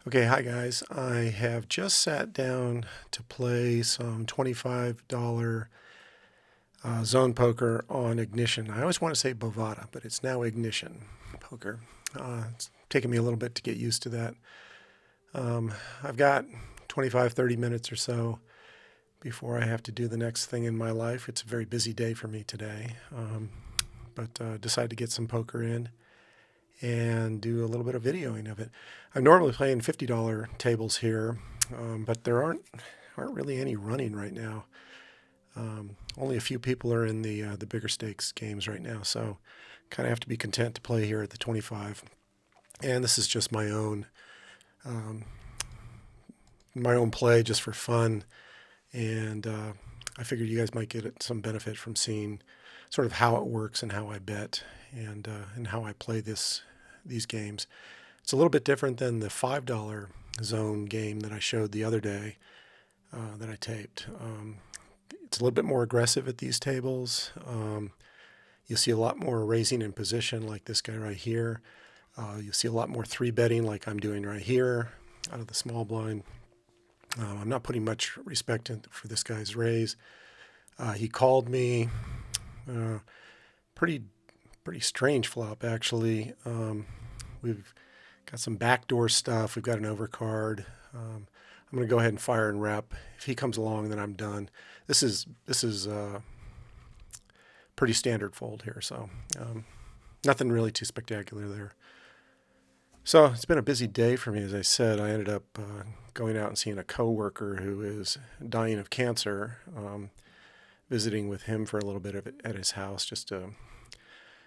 Okay, hi guys. I have just sat down to play some $25 zone poker on Ignition. I always want to say Bovada, but it's now Ignition poker. It's taken me a little bit to get used to that. I've got 25, 30 minutes or so before I have to do the next thing in my life. It's a very busy day for me today, but decided to get some poker in and do a little bit of videoing of it. I'm normally playing $50 tables here, but there aren't really any running right now. Only a few people are in the bigger stakes games right now, so kind of have to be content to play here at the 25. And this is just um, my own play, just for fun. And I figured you guys might get some benefit from seeing sort of how it works and how I bet and how I play these games. It's a little bit different than the $5 zone game that I showed the other day that I taped. It's a little bit more aggressive at these tables. You'll see a lot more raising in position like this guy right here. You'll see a lot more three betting like I'm doing right here out of the small blind. I'm not putting much respect for this guy's raise. He called me. Pretty strange flop actually. We've got some backdoor stuff. We've got an overcard. I'm going to go ahead and fire and rep. If he comes along, then I'm done. This is pretty standard fold here, so nothing really too spectacular there. So it's been a busy day for me. As I said, I ended up going out and seeing a coworker who is dying of cancer. Visiting with him for a little bit at his house just to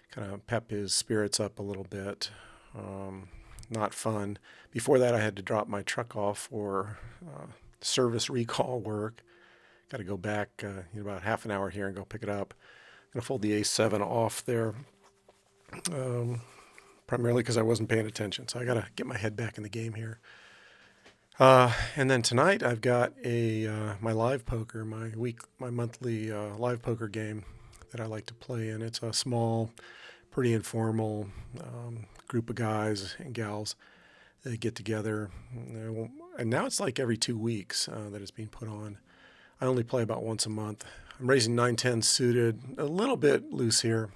kind of pep his spirits up a little bit. Not fun. Before that, I had to drop my truck off for service recall work. Got to go back in about half an hour here and go pick it up. I'm going to fold the A7 off there, primarily because I wasn't paying attention. So I got to get my head back in the game here. And then tonight I've got my live poker, my monthly live poker game that I like to play in. It's a small, pretty informal group of guys and gals that get together. And now it's like every 2 weeks that it's being put on. I only play about once a month. I'm raising 9-10 suited, a little bit loose here.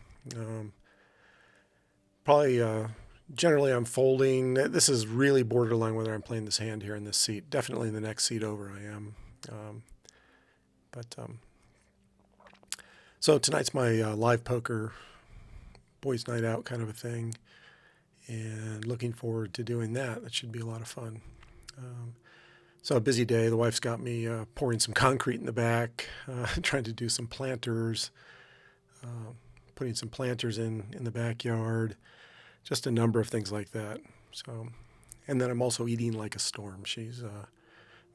Probably generally I'm folding. This is really borderline whether I'm playing this hand here in this seat. Definitely in the next seat over I am. So tonight's my live poker boys night out kind of a thing, and looking forward to doing that. That should be a lot of fun. So a busy day. The wife's got me pouring some concrete in the back, trying to do some planters, putting some planters in the backyard, just a number of things like that. So, and then I'm also eating like a storm.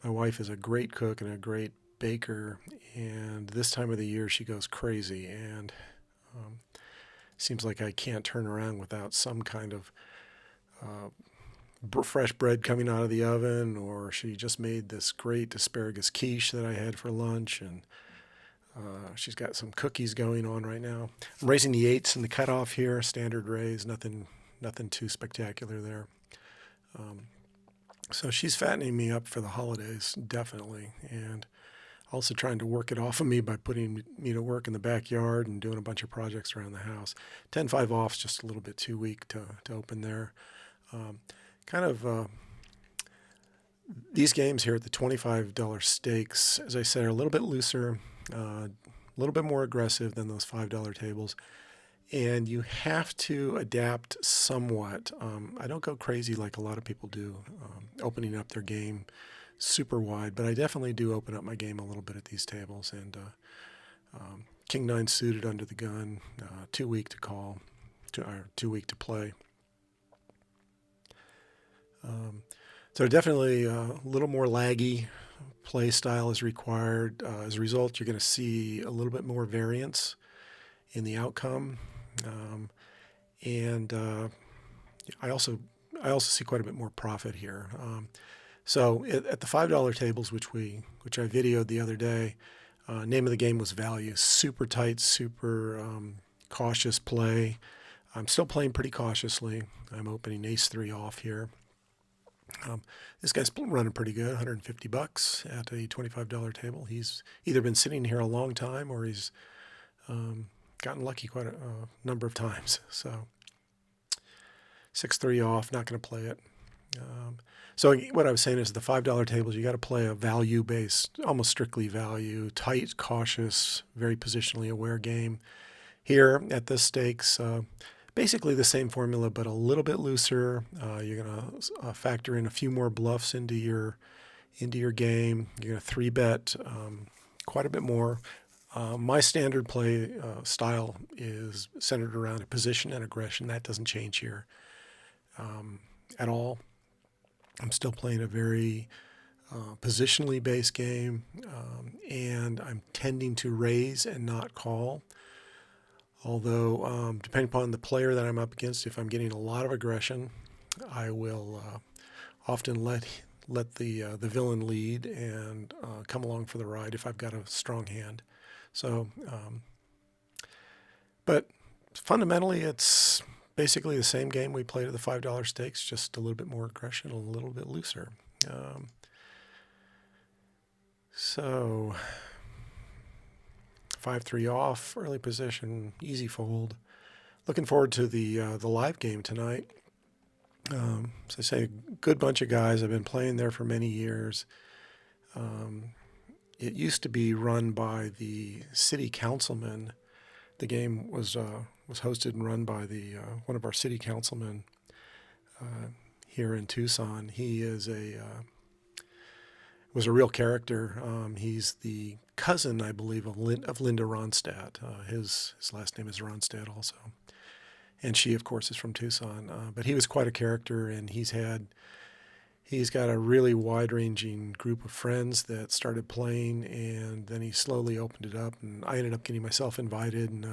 My wife is a great cook and a great baker, and this time of the year she goes crazy, and seems like I can't turn around without some kind of fresh bread coming out of the oven, or she just made this great asparagus quiche that I had for lunch, and she's got some cookies going on right now. I'm raising the eights in the cutoff here, standard raise, nothing too spectacular there. So she's fattening me up for the holidays, definitely, and also trying to work it off of me by putting me to work in the backyard and doing a bunch of projects around the house. 10-5 off's just a little bit too weak to open there. These games here at the $25 stakes, as I said, are a little bit looser, a little bit more aggressive than those $5 tables. And you have to adapt somewhat. I don't go crazy like a lot of people do, opening up their game super wide, but I definitely do open up my game a little bit at these tables. And King 9 suited under the gun, too weak to call, too weak to play. So definitely a little more laggy play style is required. As a result, you're going to see a little bit more variance in the outcome. I also see quite a bit more profit here. So at the $5 tables, which I videoed the other day, name of the game was value. Super tight, super cautious play. I'm still playing pretty cautiously. I'm opening ace-3 off here. Um, this guy's running pretty good, 150 bucks at a $25 table. He's either been sitting here a long time or he's gotten lucky quite a number of times. So 6-3 off, not going to play it. So what I was saying is the $5 tables, you got to play a value-based, almost strictly value, tight, cautious, very positionally aware game. Here at this stakes, basically the same formula, but a little bit looser. You're going to factor in a few more bluffs into your game. You're going to 3-bet quite a bit more. My standard play style is centered around a position and aggression. That doesn't change here at all. I'm still playing a very positionally based game, and I'm tending to raise and not call. Although, depending upon the player that I'm up against, if I'm getting a lot of aggression, I will often let the villain lead and come along for the ride if I've got a strong hand. So, but fundamentally, it's basically the same game we played at the $5 stakes, just a little bit more aggression, a little bit looser. So 5-3 off, early position, easy fold. Looking forward to the live game tonight. As I say, a good bunch of guys. I've been playing there for many years. It used to be run by the city councilman. The game was hosted and run by the one of our city councilmen here in Tucson. He was a real character. He's the cousin, I believe, of Linda Ronstadt. His last name is Ronstadt also, and she, of course, is from Tucson. But he was quite a character, and he's got a really wide-ranging group of friends that started playing, and then he slowly opened it up, and I ended up getting myself invited, and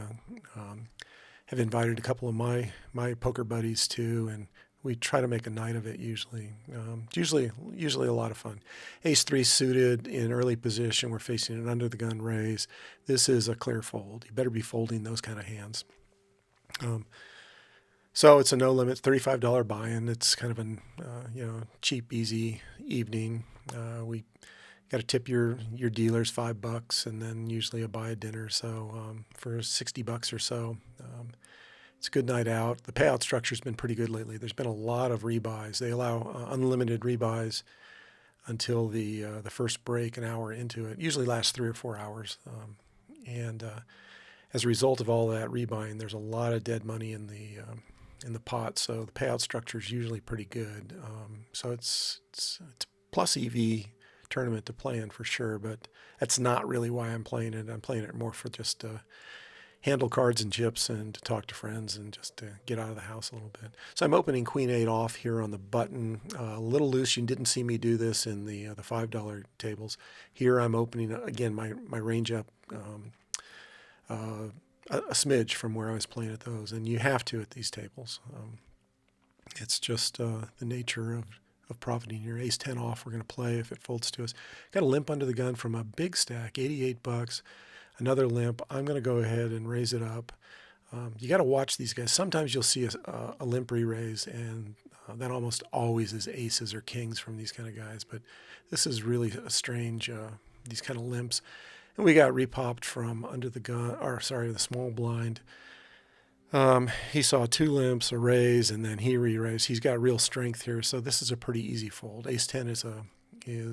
have invited a couple of my poker buddies too, and we try to make a night of it usually. Usually a lot of fun. Ace-3 suited in early position. We're facing an under-the-gun raise. This is a clear fold. You better be folding those kind of hands. So it's a no-limit, $35 buy-in. It's kind of a cheap, easy evening. We got to tip your dealers $5, and then usually a buy a dinner. So for $60 or so, it's a good night out. The payout structure's been pretty good lately. There's been a lot of rebuys. They allow unlimited rebuys until the first break, an hour into it. Usually lasts 3 or 4 hours. And as a result of all that rebuying, there's a lot of dead money in the pot. So the payout structure is usually pretty good. So it's plus EV tournament to play in for sure, but that's not really why I'm playing it. I'm playing it more for just handle cards and chips and to talk to friends and just to get out of the house a little bit. So I'm opening Queen 8 off here on the button. A little loose. You didn't see me do this in the $5 tables. Here I'm opening, again, my range up a smidge from where I was playing at those. And you have to at these tables. It's just the nature of profiting here. Ace-10 off we're going to play if it folds to us. Got a limp under the gun from a big stack, $88. Another limp. I'm going to go ahead and raise it up. You got to watch these guys. Sometimes you'll see a limp re-raise, and that almost always is aces or kings from these kind of guys. But this is really a strange, these kind of limps. And we got repopped from under the gun, or sorry, the small blind. He saw 2 limps, a raise, and then he re-raised. He's got real strength here, so this is a pretty easy fold. Ace-10 is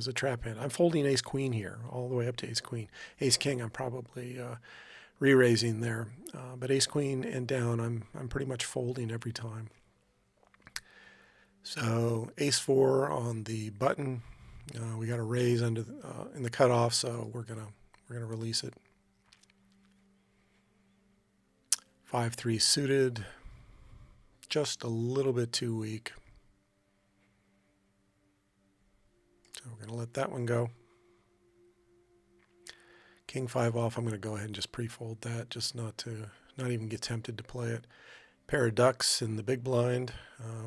a trap hand. I'm folding ace-queen here, all the way up to ace-queen. Ace-king, I'm probably re-raising there. But ace-queen and down, I'm pretty much folding every time. So ace-4 on the button. We got a raise under in the cutoff, so we're gonna release it. 5-3 suited, just a little bit too weak. So we're going to let that one go. King 5 off, I'm going to go ahead and just pre-fold that, just not even get tempted to play it. Pair of ducks in the big blind.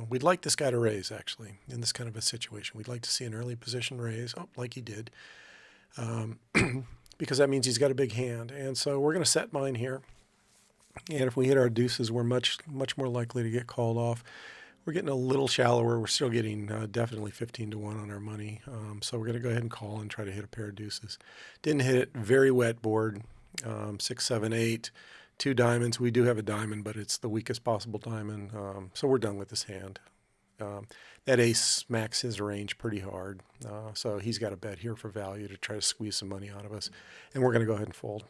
We'd like this guy to raise, actually, in this kind of a situation. We'd like to see an early position raise, like he did, because that means he's got a big hand. And so we're going to set mine here. And if we hit our deuces, we're much more likely to get called off. We're getting a little shallower. We're still getting definitely 15 to 1 on our money. So we're going to go ahead and call and try to hit a pair of deuces. Didn't hit it. Very wet board. 6, 7, 8. 2 diamonds. We do have a diamond, but it's the weakest possible diamond. So we're done with this hand. That ace smacks his range pretty hard. So he's got a bet here for value to try to squeeze some money out of us. And we're going to go ahead and fold.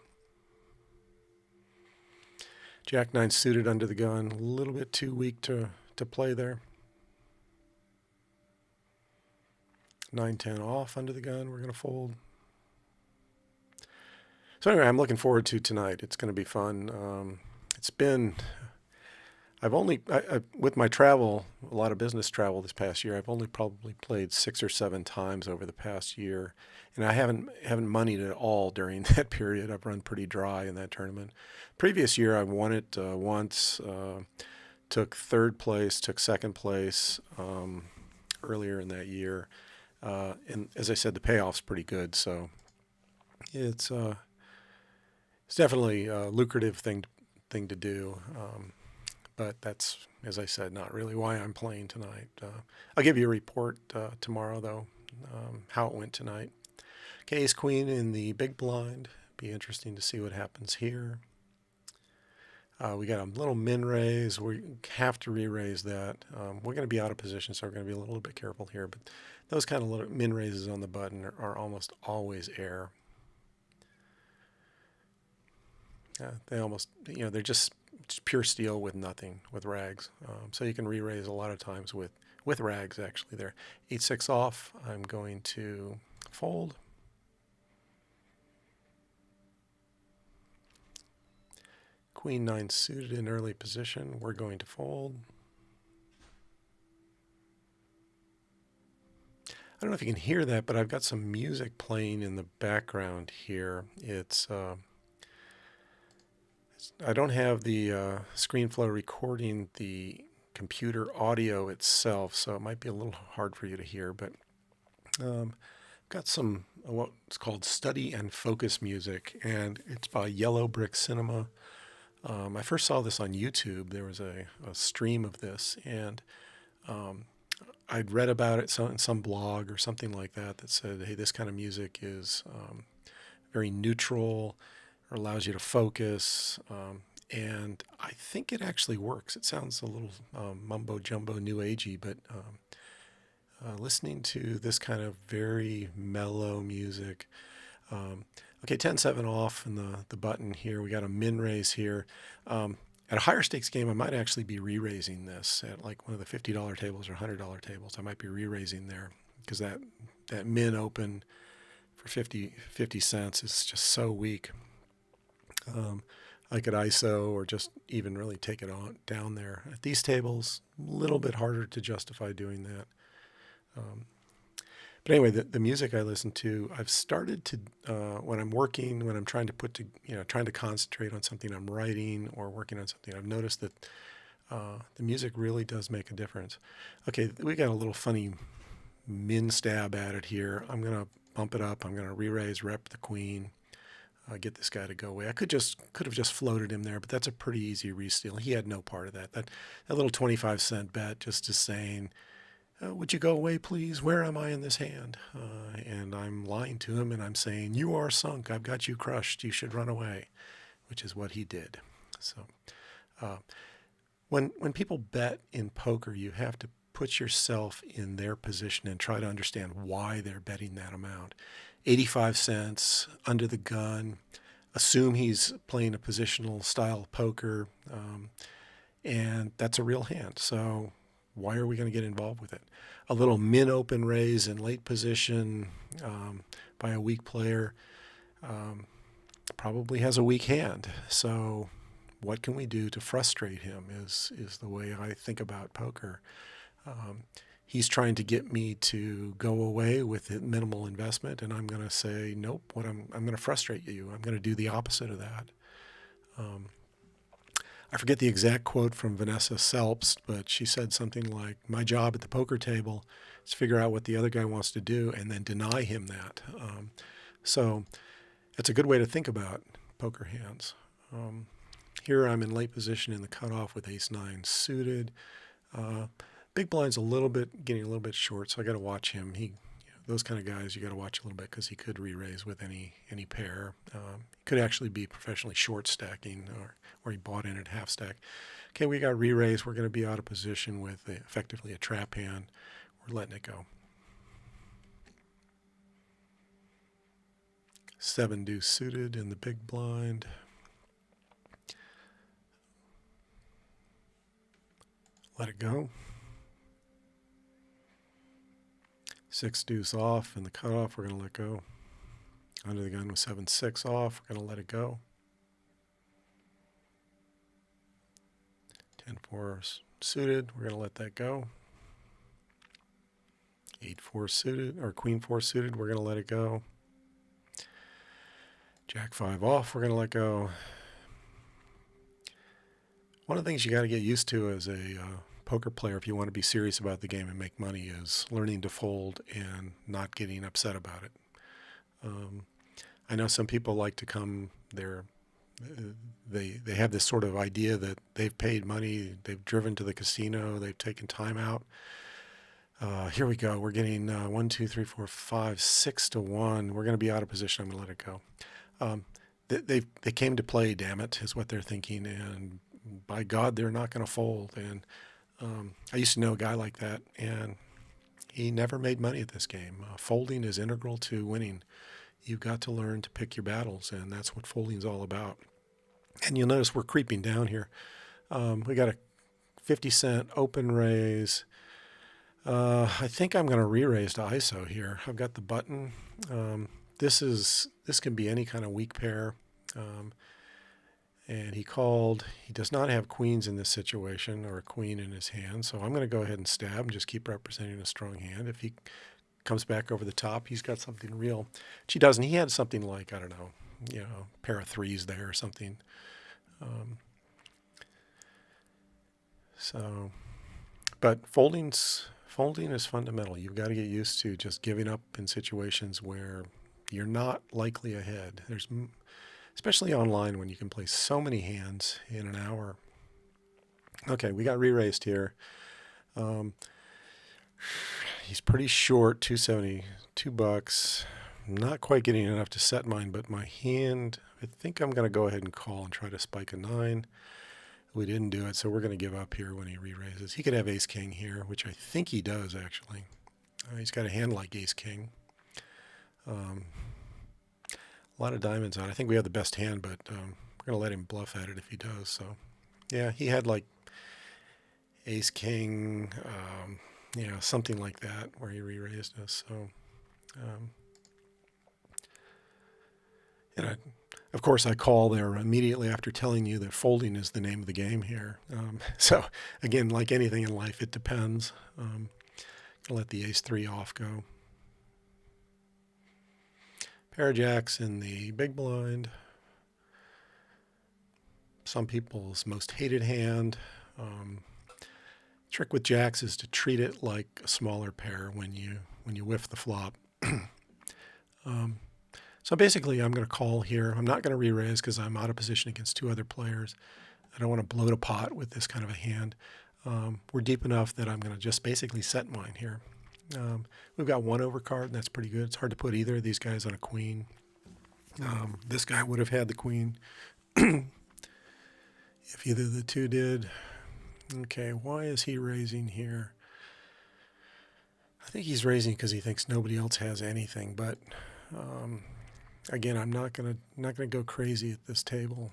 Jack 9 suited under the gun. A little bit too weak to play there. 9-10 off under the gun. We're going to fold. So anyway, I'm looking forward to tonight. It's going to be fun. It's been, with my travel, a lot of business travel this past year, I've only probably played 6 or 7 times over the past year. And I haven't moneyed at all during that period. I've run pretty dry in that tournament. Previous year, I won it once. Took 3rd place, took 2nd place earlier in that year. And as I said, the payoff's pretty good. So it's definitely a lucrative thing to do. But that's, as I said, not really why I'm playing tonight. I'll give you a report tomorrow, though, how it went tonight. Okay, ace queen in the big blind. Be interesting to see what happens here. We got a little min raise. We have to re-raise that. We're going to be out of position, so we're going to be a little bit careful here. But those kind of little min raises on the button are almost always air. They almost, they're just pure steel with nothing, with rags. So you can re-raise a lot of times with rags, actually. There, 8-6 off. I'm going to fold. Queen 9 suited in early position. We're going to fold. I don't know if you can hear that, but I've got some music playing in the background here. I don't have the ScreenFlow recording the computer audio itself, so it might be a little hard for you to hear, but got some what's called study and focus music, and it's by Yellow Brick Cinema. I first saw this on YouTube. There was a stream of this, and I'd read about it in some blog or something like that said, hey, this kind of music is very neutral, or allows you to focus, and I think it actually works. It sounds a little mumbo-jumbo, new agey, but listening to this kind of very mellow music. Okay, 10-7 off in the button here. We got a min raise here. At a higher stakes game, I might actually be re-raising this at like one of the $50 tables or $100 tables. I might be re-raising there because that min open for 50 cents is just so weak. I could ISO or just even really take it on down there. At these tables, a little bit harder to justify doing that. But anyway, the music I listen to, I've started to, when I'm working, when I'm trying to trying to concentrate on something I'm writing or working on something, I've noticed that the music really does make a difference. Okay, we got a little funny min stab at it here. I'm going to bump it up. I'm going to re-raise, rep the queen, get this guy to go away. I could have just floated him there, but that's a pretty easy re-steal. He had no part of that. That little 25-cent bet just is saying, would you go away, please? Where am I in this hand? And I'm lying to him, and I'm saying, you are sunk. I've got you crushed. You should run away, which is what he did. So when people bet in poker, you have to put yourself in their position and try to understand why they're betting that amount. 85 cents, under the gun, assume he's playing a positional style poker, and that's a real hand. So why are we going to get involved with it? A little min open raise in late position by a weak player probably has a weak hand. So what can we do to frustrate him is the way I think about poker. He's trying to get me to go away with minimal investment, and I'm going to say, nope, I'm going to frustrate you. I'm going to do the opposite of that. I forget the exact quote from Vanessa Selbst, but she said something like, my job at the poker table is to figure out what the other guy wants to do and then deny him that. So that's a good way to think about poker hands. Here I'm in late position in the cutoff with ace-9 suited. Big blind's getting a little bit short, so I got to watch him. Those kind of guys you got to watch a little bit because he could re-raise with any pair. He could actually be professionally short stacking, or he bought in at half stack. Okay, we got re-raise. We're going to be out of position with effectively a trap hand. We're letting it go. 7 deuce suited in the big blind. Let it go. 6 deuce off in the cutoff. We're going to let go. Under the gun with 7-6 off. We're going to let it go. 10-4 suited. We're going to let that go. 8-4 suited, or Queen-4 suited. We're going to let it go. Jack-5 off. We're going to let go. One of the things you got to get used to as a poker player, if you want to be serious about the game and make money, is learning to fold and not getting upset about it. I know some people like to come there. They have this sort of idea that they've paid money, they've driven to the casino, they've taken time out. Here we go. We're getting 1, 2, 3, 4, 5, 6 to 1. We're going to be out of position. I'm going to let it go. They came to play, damn it, is what they're thinking, and by God, they're not going to fold. And I used to know a guy like that, and he never made money at this game. Folding is integral to winning. You've got to learn to pick your battles, and that's what folding's all about. And you'll notice we're creeping down here. We got a 50-cent open raise. I think I'm going to re-raise to ISO here. I've got the button. This can be any kind of weak pair. And he called. He does not have queens in this situation, or a queen in his hand. So I'm going to go ahead and stab and just keep representing a strong hand. If he comes back over the top, he's got something real. Which he doesn't. He had something like, I don't know, a pair of threes there or something. But folding is fundamental. You've got to get used to just giving up in situations where you're not likely ahead. Especially online when you can play so many hands in an hour. Okay, we got re-raised here. He's pretty short, 270, $2. Not quite getting enough to set mine, but my hand, I think I'm going to go ahead and call and try to spike a 9. We didn't do it, so we're going to give up here when he re-raises. He could have ace-king here, which I think he does, actually. He's got a hand like ace-king. A lot of diamonds out. I think we have the best hand, but we're going to let him bluff at it if he does. So, yeah, he had like ace-king, something like that, where he re-raised us. So, of course, I call there immediately after telling you that folding is the name of the game here. So, again, like anything in life, it depends. Gonna let the ace-3 off go. Pair of jacks in the big blind. Some people's most hated hand. Trick with jacks is to treat it like a smaller pair when you whiff the flop. So basically, I'm going to call here. I'm not going to re-raise because I'm out of position against 2 other players. I don't want to bloat a pot with this kind of a hand. We're deep enough that I'm going to just basically set mine here. We've got 1 overcard, and that's pretty good. It's hard to put either of these guys on a queen. This guy would have had the queen if either of the 2 did. Okay, why is he raising here? I think he's raising because he thinks nobody else has anything, but again, I'm not gonna go crazy at this table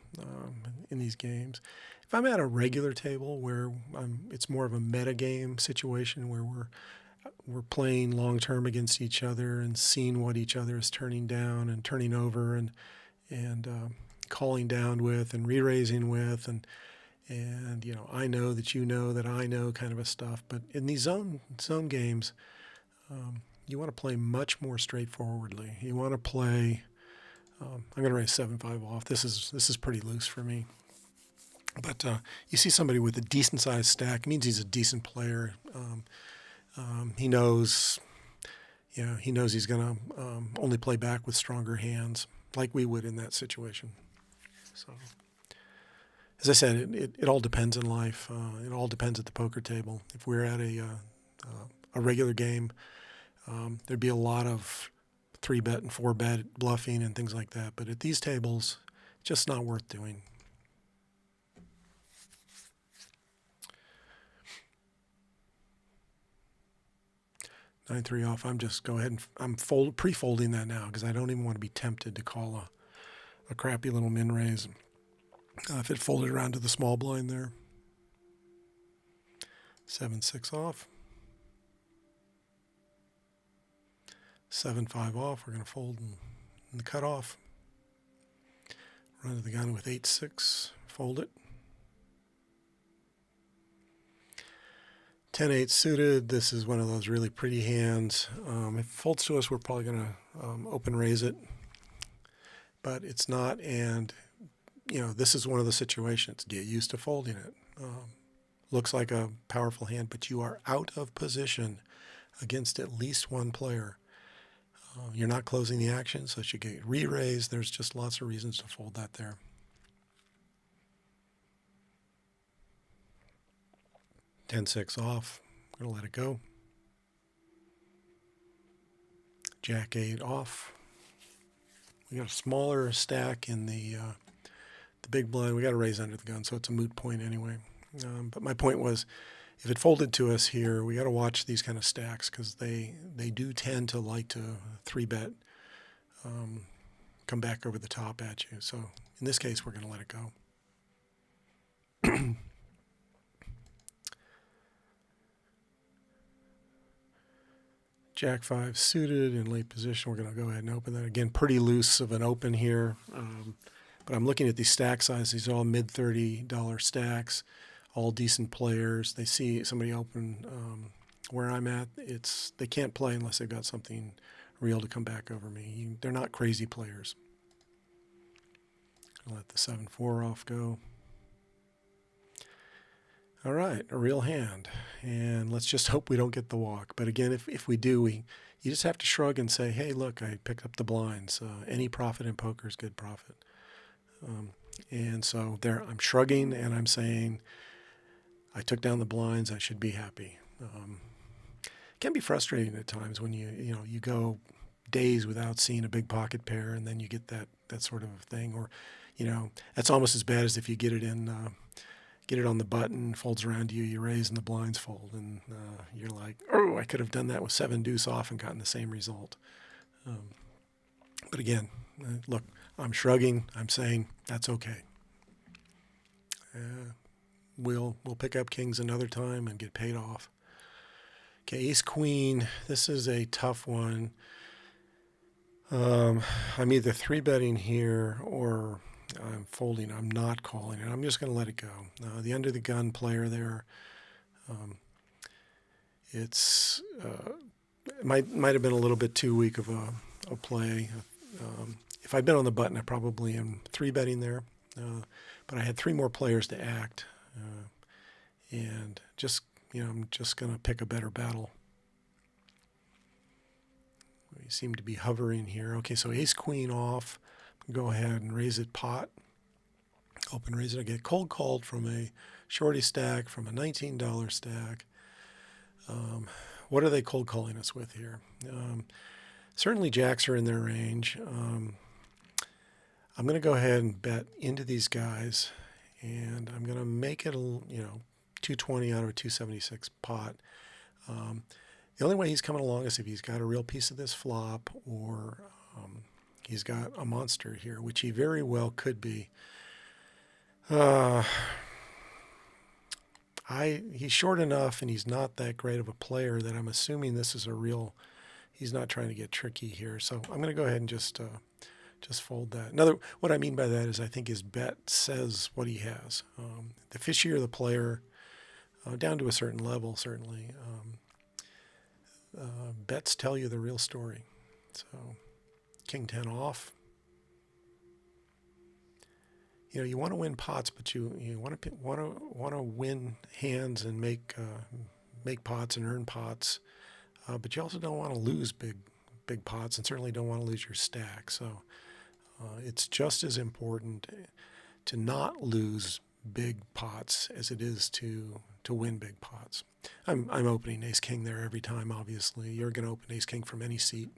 in these games. If I'm at a regular table where it's more of a meta game situation where we're playing long term against each other and seeing what each other is turning down and turning over and calling down with and re-raising with and I know that you know that I know kind of a stuff. But in these zone games, you want to play much more straightforwardly. You want to play. I'm going to raise 7-5 off. This is pretty loose for me. But you see somebody with a decent sized stack, it means he's a decent player. He knows, he knows he's going to only play back with stronger hands, like we would in that situation. So, as I said, it all depends in life. It all depends at the poker table. If we're at a regular game, there'd be a lot of 3-bet and 4-bet bluffing and things like that. But at these tables, just not worth doing. Nine three off. I'm just go ahead and I'm pre-folding that now because I don't even want to be tempted to call a crappy little min raise. If it folded around to the small blind there. 7-6 off. 7-5 off. We're going to fold in the cutoff. Run to the gun with 8-6. Fold it. 10-8 suited. This is one of those really pretty hands. If it folds to us, we're probably going to open raise it. But it's not, and this is one of the situations. Get used to folding it. Looks like a powerful hand, but you are out of position against at least one player. You're not closing the action, so it should get re-raised. There's just lots of reasons to fold that there. Ten-6 off. I'm going to let it go. Jack-8 off. We got a smaller stack in the big blind. We got to raise under the gun, so it's a moot point anyway. But my point was, if it folded to us here, we got to watch these kind of stacks because they do tend to like to 3-bet, come back over the top at you. So in this case, we're going to let it go. Jack 5 suited in late position. We're going to go ahead and open that. Again, pretty loose of an open here. But I'm looking at these stack sizes. These are all mid-$30 stacks, all decent players. They see somebody open where I'm at. They can't play unless they've got something real to come back over me. They're not crazy players. I'll let the 7-4 off go. All right, a real hand. And let's just hope we don't get the walk. But again, if we do, you just have to shrug and say, hey, look, I picked up the blinds. Any profit in poker is good profit. And so there, I'm shrugging and I'm saying, I took down the blinds. I should be happy. It can be frustrating at times when you go days without seeing a big pocket pair, and then you get that sort of thing. Or, that's almost as bad as if you get it on the button, folds around to you, you raise, and the blinds fold, and you're like, oh, I could have done that with 7 deuce off and gotten the same result. But again, look, I'm shrugging. I'm saying that's okay. We'll pick up kings another time and get paid off. Okay, ace queen. This is a tough one. I'm either 3-betting here or I'm folding. I'm not calling it. I'm just going to let it go. The under the gun player there. It might have been a little bit too weak of a play. If I'd been on the button, I probably am 3-betting there. But I had 3 more players to act, and I'm just going to pick a better battle. We seem to be hovering here. Okay, so ace queen off. Go ahead and raise it pot. Open raise it. I get cold called from a shorty stack, from a $19 stack. What are they cold calling us with here? Certainly jacks are in their range. I'm going to go ahead and bet into these guys, and I'm going to make it 220 out of a 276 pot. The only way he's coming along is if he's got a real piece of this flop, or he's got a monster here, which he very well could be. He's short enough, and he's not that great of a player that I'm assuming this is he's not trying to get tricky here. So I'm going to go ahead and just fold that. What I mean by that is I think his bet says what he has. The fishier the player, down to a certain level, certainly, bets tell you the real story. So king 10 off. You want to win pots, but you want to win hands and make pots and earn pots, but you also don't want to lose big pots, and certainly don't want to lose your stack. So it's just as important to not lose big pots as it is to win big pots. I'm opening ace king there every time. Obviously, you're going to open ace king from any seat.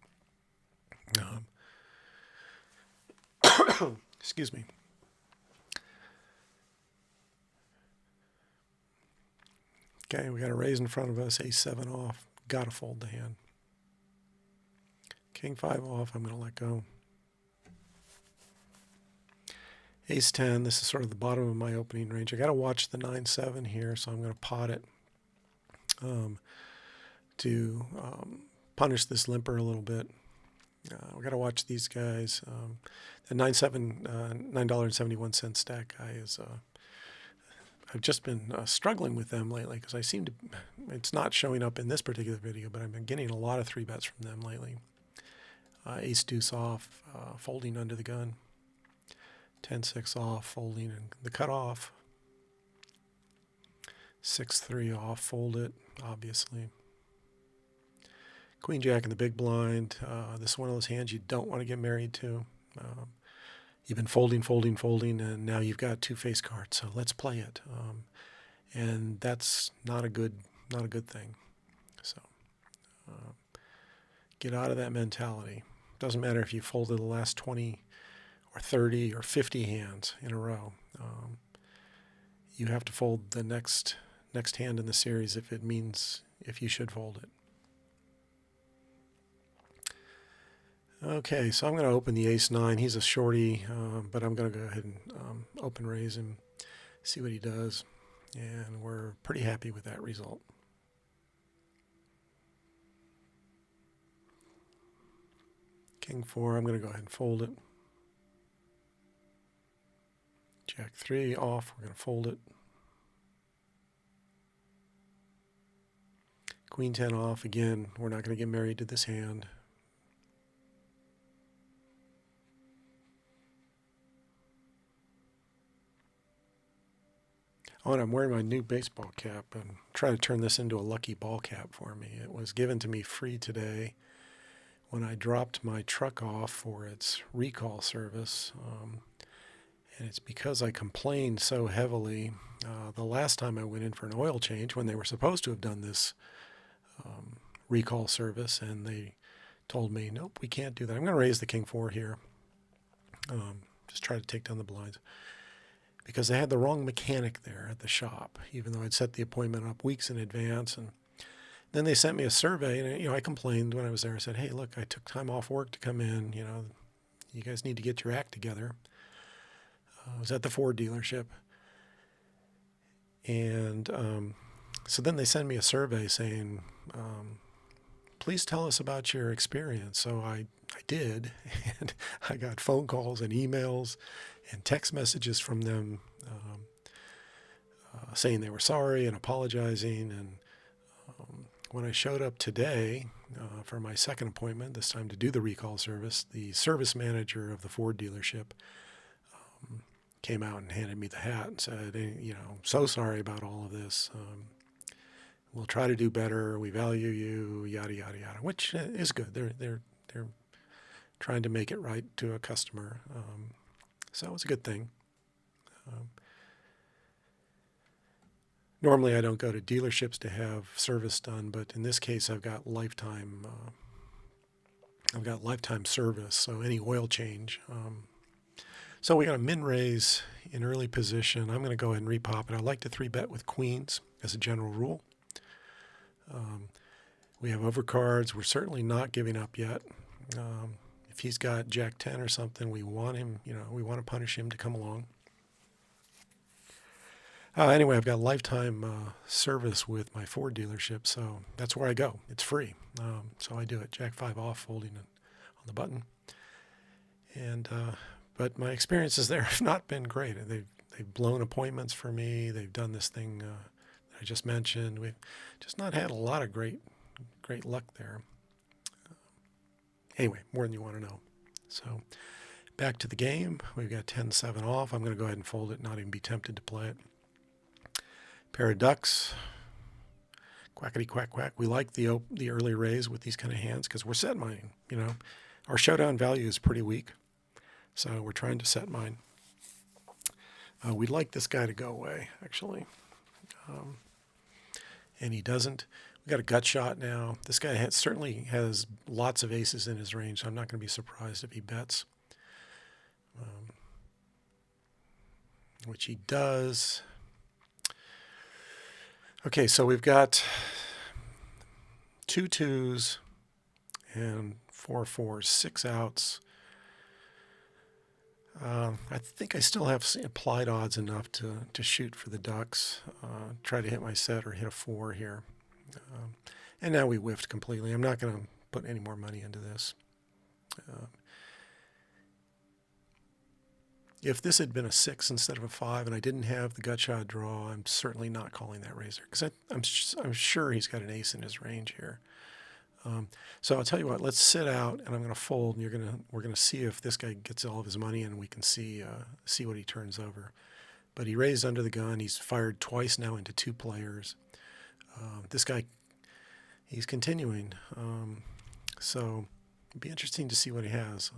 Excuse me. Okay, we got a raise in front of us. Ace 7 off. Got to fold the hand. King 5 off. I'm going to let go. Ace 10. This is sort of the bottom of my opening range. I got to watch the 9-7 here, so I'm going to pot it to punish this limper a little bit. We got to watch these guys. The $9.71 stack guy is. I've just been struggling with them lately because I seem to. It's not showing up in this particular video, but I've been getting a lot of 3-bets from them lately. Ace deuce off, folding under the gun. 10-6 off, folding and the cutoff. 6-3 off, fold it, obviously. Queen Jack in the big blind. This is one of those hands you don't want to get married to. You've been folding, and now you've got 2 face cards. So let's play it, and that's not a good thing. So get out of that mentality. Doesn't matter if you folded the last 20 or 30 or 50 hands in a row. You have to fold the next hand in the series if you should fold it. Okay, so I'm going to open the ace 9. He's a shorty, but I'm going to go ahead and open raise him, see what he does, and we're pretty happy with that result. King 4, I'm going to go ahead and fold it. Jack 3 off, we're going to fold it. Queen 10 off, again, we're not going to get married to this hand. Oh, and I'm wearing my new baseball cap and try to turn this into a lucky ball cap for me. It was given to me free today when I dropped my truck off for its recall service. And it's because I complained so heavily the last time I went in for an oil change when they were supposed to have done this recall service, and they told me, nope, we can't do that. I'm going to raise the King 4 here. Just try to take down the blinds. Because they had the wrong mechanic there at the shop, even though I'd set the appointment up weeks in advance. And then they sent me a survey, and I complained when I was there. I said, hey, look, I took time off work to come in. You guys need to get your act together. I was at the Ford dealership. And so then they send me a survey saying, please tell us about your experience. So I did, and I got phone calls and emails and text messages from them saying they were sorry and apologizing. And when I showed up today for my second appointment, this time to do the recall service, the service manager of the Ford dealership came out and handed me the hat and said, so sorry about all of this. We'll try to do better. We value you, yada, yada, yada, which is good. They're trying to make it right to a customer. So it's a good thing. Normally I don't go to dealerships to have service done, but in this case I've got lifetime service, so any oil change. So we got a min raise in early position. I'm going to go ahead and repop it. I like to 3-bet with queens as a general rule. We have overcards. We're certainly not giving up yet. If he's got Jack 10 or something, we want him, we want to punish him to come along. Anyway, I've got lifetime service with my Ford dealership, so that's where I go. It's free. So I do it. Jack 5 off, folding it on the button. And but my experiences there have not been great. They've blown appointments for me. They've done this thing that I just mentioned. We've just not had a lot of great luck there. Anyway, more than you want to know. So back to the game. We've got 10-7 off. I'm going to go ahead and fold it, not even be tempted to play it. Pair of ducks. Quackity quack quack. We like the early raise with these kind of hands because we're set mining. Our showdown value is pretty weak, so we're trying to set mine. We'd like this guy to go away, actually. And he doesn't. We got a gut shot now. This guy certainly has lots of aces in his range, so I'm not going to be surprised if he bets, which he does. Okay, so we've got 2 twos and 4 fours, 6 outs. I think I still have applied odds enough to shoot for the Ducks, try to hit my set or hit a 4 here. And now we whiffed completely. I'm not going to put any more money into this. If this had been a 6 instead of a 5 and I didn't have the gut shot draw, I'm certainly not calling that razor because I'm sure he's got an ace in his range here. So I'll tell you what, let's sit out and I'm going to fold and we're going to see if this guy gets all of his money and we can see what he turns over. But he raised under the gun. He's fired twice now into 2 players. This guy, he's continuing. So it'd be interesting to see what he has.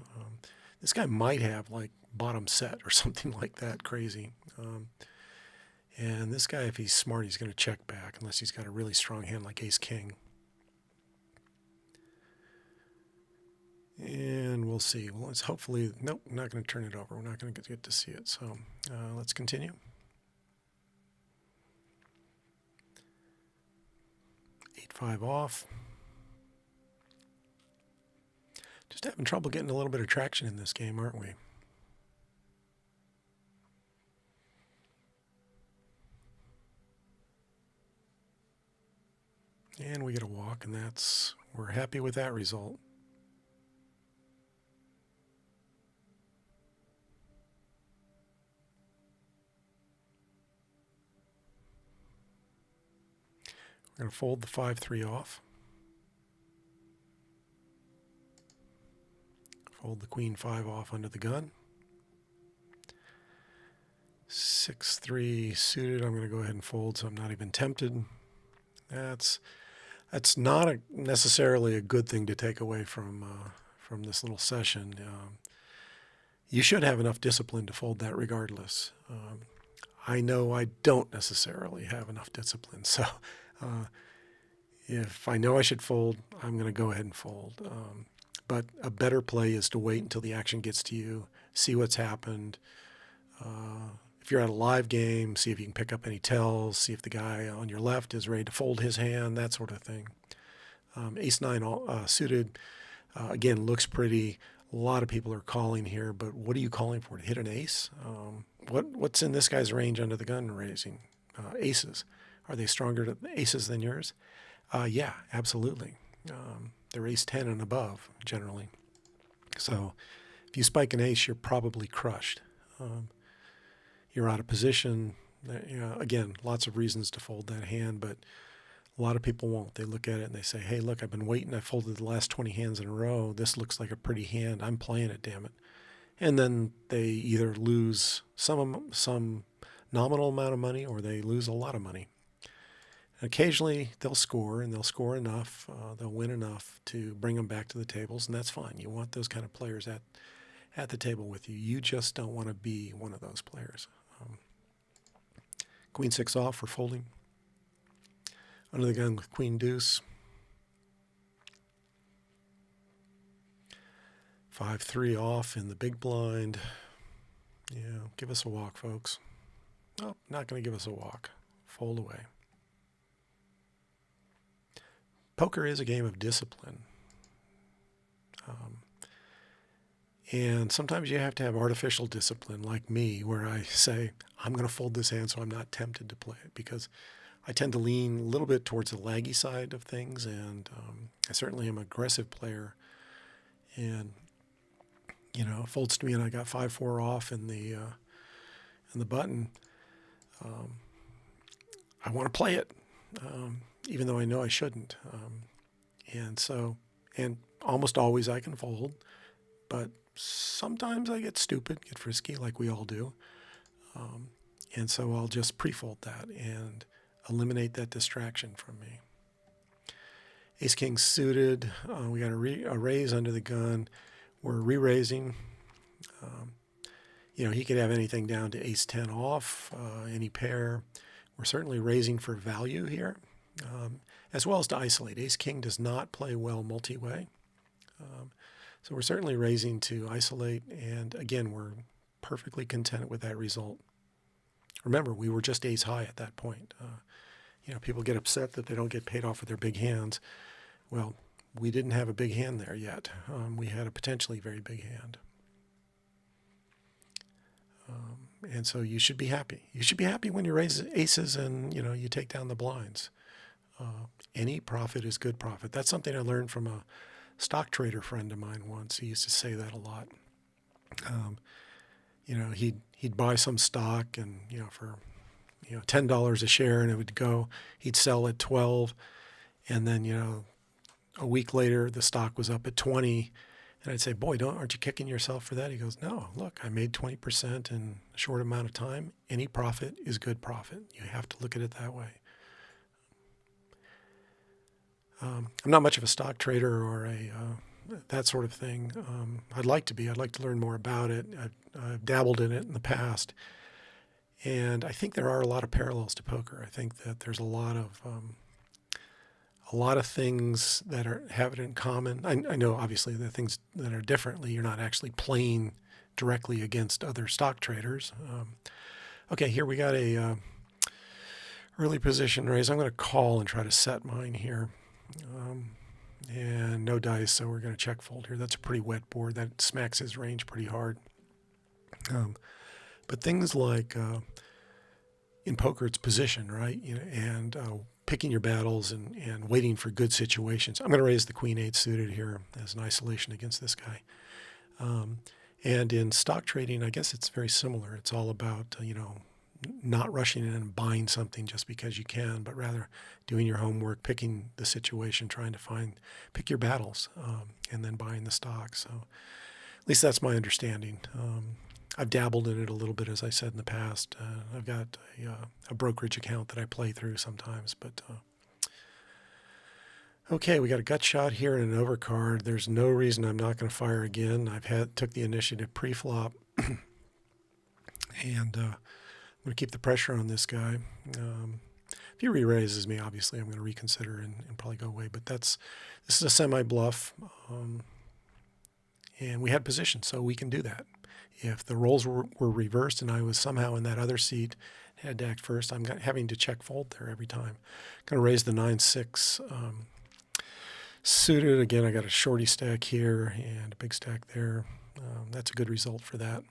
This guy might have like bottom set or something like that crazy. And this guy, if he's smart, he's going to check back unless he's got a really strong hand like ace-king. And we'll see. Well, it's hopefully, nope, I'm not going to turn it over. We're not going to get to see it. So let's continue. 8-5 off. Just having trouble getting a little bit of traction in this game, aren't we? And we get a walk, and we're happy with that result. We're going to fold the 5-3 off. Fold the queen 5 off under the gun. 6-3 suited. I'm going to go ahead and fold, so I'm not even tempted. That's not necessarily a good thing to take away from this little session. You should have enough discipline to fold that regardless. I know I don't necessarily have enough discipline, so if I know I should fold, I'm going to go ahead and fold. But a better play is to wait until the action gets to you, see what's happened. If you're at a live game, see if you can pick up any tells, see if the guy on your left is ready to fold his hand, that sort of thing. Ace-9 suited, again, looks pretty. A lot of people are calling here, but what are you calling for? To hit an ace? What's in this guy's range under the gun raising? Aces. Are they stronger aces than yours? Yeah, absolutely. They're ace-10 and above, generally. So if you spike an ace, you're probably crushed. You're out of position. Again, lots of reasons to fold that hand, but a lot of people won't. They look at it and they say, hey, look, I've been waiting. I folded the last 20 hands in a row. This looks like a pretty hand. I'm playing it, damn it. And then they either lose some nominal amount of money or they lose a lot of money. Occasionally they'll score, and they'll score enough, they'll win enough to bring them back to the tables, and that's fine. You want those kind of players at the table with you. You just don't want to be one of those players. Queen 6 off for folding. Under the gun with queen deuce. 5-3 off in the big blind. Yeah, give us a walk, folks. Oh, not going to give us a walk. Fold away. Poker is a game of discipline. And sometimes you have to have artificial discipline like me, where I say, I'm going to fold this hand so I'm not tempted to play it, because I tend to lean a little bit towards the laggy side of things, and I certainly am an aggressive player. And, it folds to me and I got 5-4 off in the button. I want to play it, even though I know I shouldn't. And almost always I can fold, but sometimes I get stupid, get frisky, like we all do. And so I'll just pre-fold that and eliminate that distraction from me. Ace-king suited. We got a raise under the gun. We're re-raising. he could have anything down to ace 10 off, any pair. We're certainly raising for value here, as well as to isolate. Ace king does not play well multi-way. So we're certainly raising to isolate, and again, we're perfectly content with that result. Remember, we were just ace high at that point. People get upset that they don't get paid off with their big hands. Well, we didn't have a big hand there yet. We had a potentially very big hand. And so you should be happy. You should be happy when you raise aces and, you take down the blinds. Any profit is good profit. That's something I learned from a stock trader friend of mine once. He used to say that a lot. He'd buy some stock and, for, $10 a share, and it would go, he'd sell at 12. And then, a week later, the stock was up at 20. And I'd say, boy, aren't you kicking yourself for that? He goes, no, look, I made 20% in a short amount of time. Any profit is good profit. You have to look at it that way. I'm not much of a stock trader or that sort of thing. I'd like to be. I'd like to learn more about it. I've dabbled in it in the past. And I think there are a lot of parallels to poker. I think that there's a lot of things that have it in common. I know, obviously, the things that are differently. You're not actually playing directly against other stock traders. Okay, here we got a early position raise. I'm going to call and try to set mine here. And no dice, so we're going to check fold here. That's a pretty wet board. That smacks his range pretty hard. But things like in poker, it's position, right? And picking your battles and waiting for good situations. I'm going to raise the queen 8 suited here as an isolation against this guy. And in stock trading, I guess it's very similar. It's all about, not rushing in and buying something just because you can, but rather doing your homework, picking the situation, trying to pick your battles, and then buying the stock. So at least that's my understanding. I've dabbled in it a little bit, as I said in the past. I've got a brokerage account that I play through sometimes. But okay, we got a gut shot here and an overcard. There's no reason I'm not going to fire again. Took the initiative pre-flop, and I'm going to keep the pressure on this guy. If he re-raises me, obviously I'm going to reconsider and probably go away. But this is a semi-bluff, and we had position, so we can do that. If the roles were reversed and I was somehow in that other seat, had to act first, I'm having to check fold there every time. Going to raise the 9-6 suited. Again, I got a shorty stack here and a big stack there. That's a good result for that.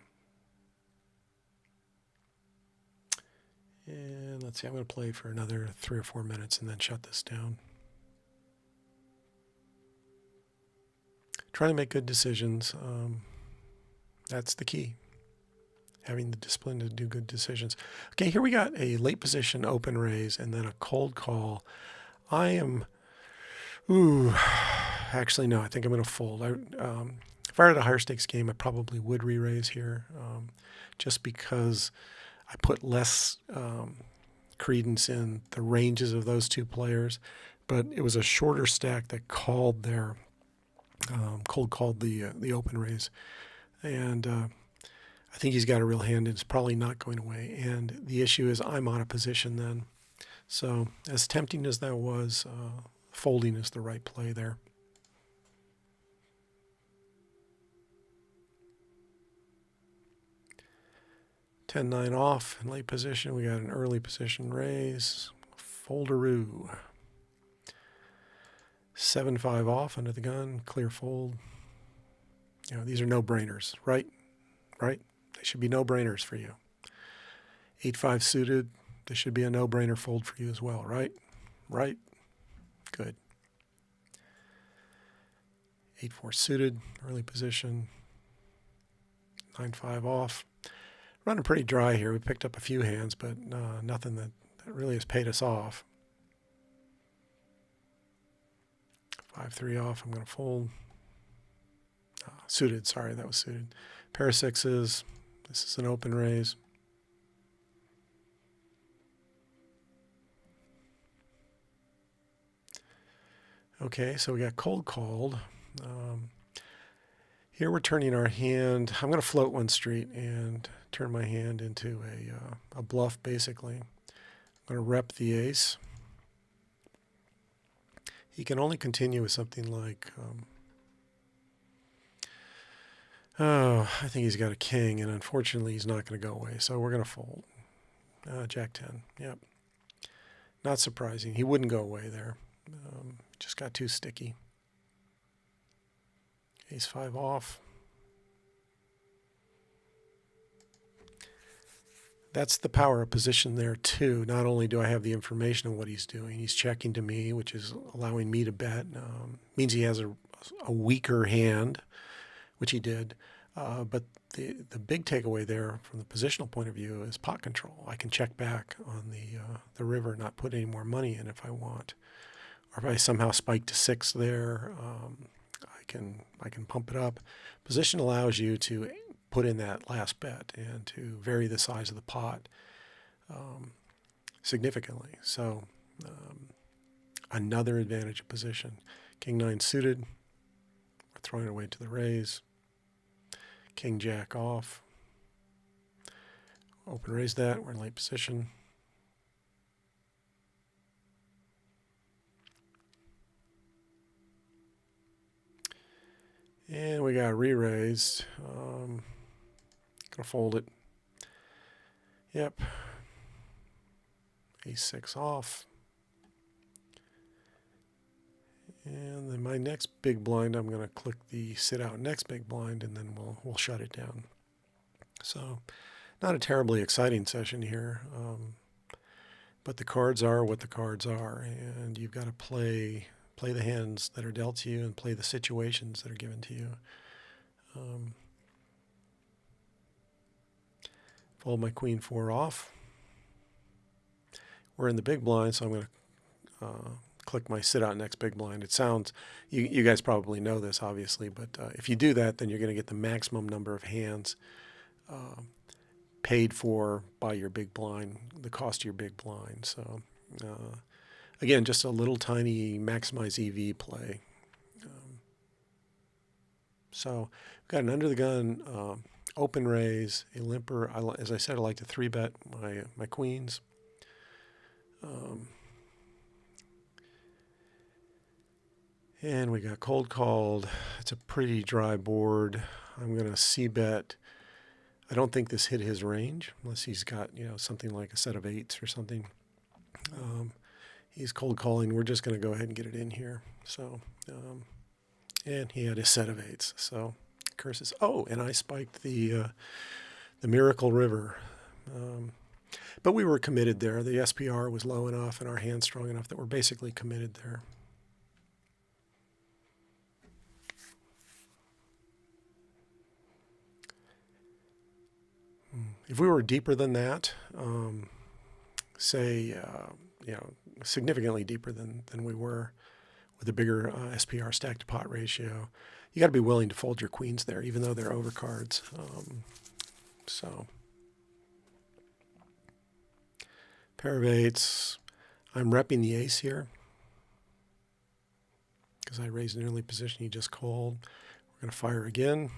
And let's see, I'm going to play for another 3 or 4 minutes and then shut this down. Trying to make good decisions. That's the key. Having the discipline to do good decisions. Okay, here we got a late position open raise and then a cold call. Actually, no, I think I'm going to fold. If I had a higher stakes game, I probably would re-raise here, just because I put less credence in the ranges of those two players. But it was a shorter stack that called their cold called the open raise. And I think he's got a real hand, and it's probably not going away. And the issue is I'm out of position then. So as tempting as that was, folding is the right play there. $10-9 off in late position. We got an early position raise. Folderoo. 7-5 off under the gun. Clear fold. These are no-brainers, right? Right? They should be no-brainers for you. 8-5 suited. This should be a no-brainer fold for you as well, right? Right? Good. 8-4 suited. Early position. 9-5 off. Running pretty dry here. We picked up a few hands, but nothing that really has paid us off. 5-3 off. I'm going to fold. Suited. Sorry, that was suited. Pair of sixes. This is an open raise. Okay, so we got cold called. Here we're turning our hand. I'm going to float one street and turn my hand into a bluff, basically. I'm going to rep the ace. He can only continue with something like, I think he's got a king, and unfortunately he's not going to go away, so we're going to fold. Jack 10, yep. Not surprising. He wouldn't go away there. Just got too sticky. Ace 5 off. That's the power of position there too. Not only do I have the information on what he's doing, he's checking to me, which is allowing me to bet. Means he has a weaker hand, which he did. But the big takeaway there from the positional point of view is pot control. I can check back on the river, not put any more money in if I want. Or if I somehow spike to 6 there, I can pump it up. Position allows you to put in that last bet and to vary the size of the pot significantly. So another advantage of position. King 9 suited. We're throwing it away to the raise. King Jack off. Open raise that. We're in late position. And we got re-raised. Gonna fold it. Yep. Ace 6 off. And then my next big blind, I'm going to click the sit out next big blind, and then we'll shut it down. So not a terribly exciting session here, but the cards are what the cards are, and you've got to play the hands that are dealt to you and play the situations that are given to you. Fold my queen 4 off. We're in the big blind, so I'm going to click my sit out next big blind. It sounds, you guys probably know this obviously, but if you do that, then you're going to get the maximum number of hands paid for by your big blind, the cost of your big blind. So again, just a little tiny maximize EV play. So we've got an under the gun open raise, a limper. As I said, I like to 3-bet my queens. And we got cold called. It's a pretty dry board. I'm going to c-bet. I don't think this hit his range unless he's got, something like a set of 8s or something. He's cold calling. We're just going to go ahead and get it in here. So, and he had a set of 8s. So curses. Oh, and I spiked the Miracle River. But we were committed there. The SPR was low enough and our hand strong enough that we're basically committed there. If we were deeper than that, say, significantly deeper than we were with a bigger SPR stack to pot ratio, you got to be willing to fold your queens there, even though they're overcards. So, pair of 8s. I'm repping the ace here because I raised an early position. He just called. We're going to fire again.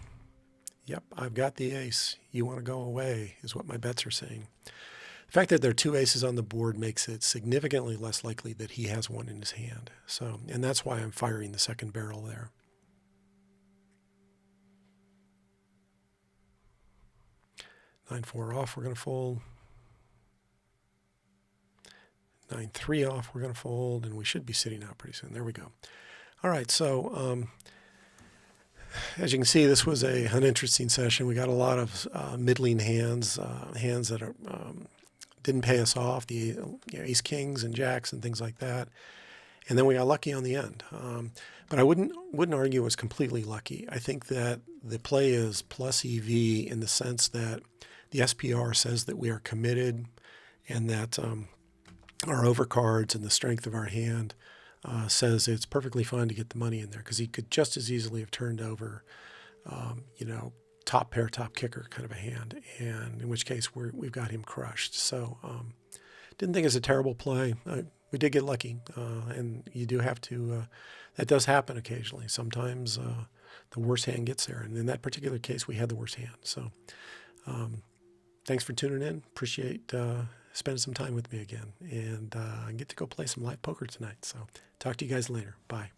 Yep, I've got the ace. You want to go away is what my bets are saying. The fact that there are 2 aces on the board makes it significantly less likely that he has one in his hand. So, and that's why I'm firing the second barrel there. Nine 4 off, we're going to fold. 9-3 off, we're going to fold, and we should be sitting out pretty soon. There we go. All right, so as you can see, this was an interesting session. We got a lot of middling hands, hands that are, didn't pay us off, the ace kings and jacks and things like that. And then we got lucky on the end. But I wouldn't argue it was completely lucky. I think that the play is plus EV in the sense that the SPR says that we are committed and that our overcards and the strength of our hand says it's perfectly fine to get the money in there because he could just as easily have turned over, top pair, top kicker kind of a hand, and in which case we've got him crushed. So didn't think it's a terrible play. we did get lucky, and you do have to. That does happen occasionally. Sometimes the worst hand gets there, and in that particular case, we had the worst hand. So, thanks for tuning in. Appreciate spending some time with me again, and I get to go play some live poker tonight. So, talk to you guys later. Bye.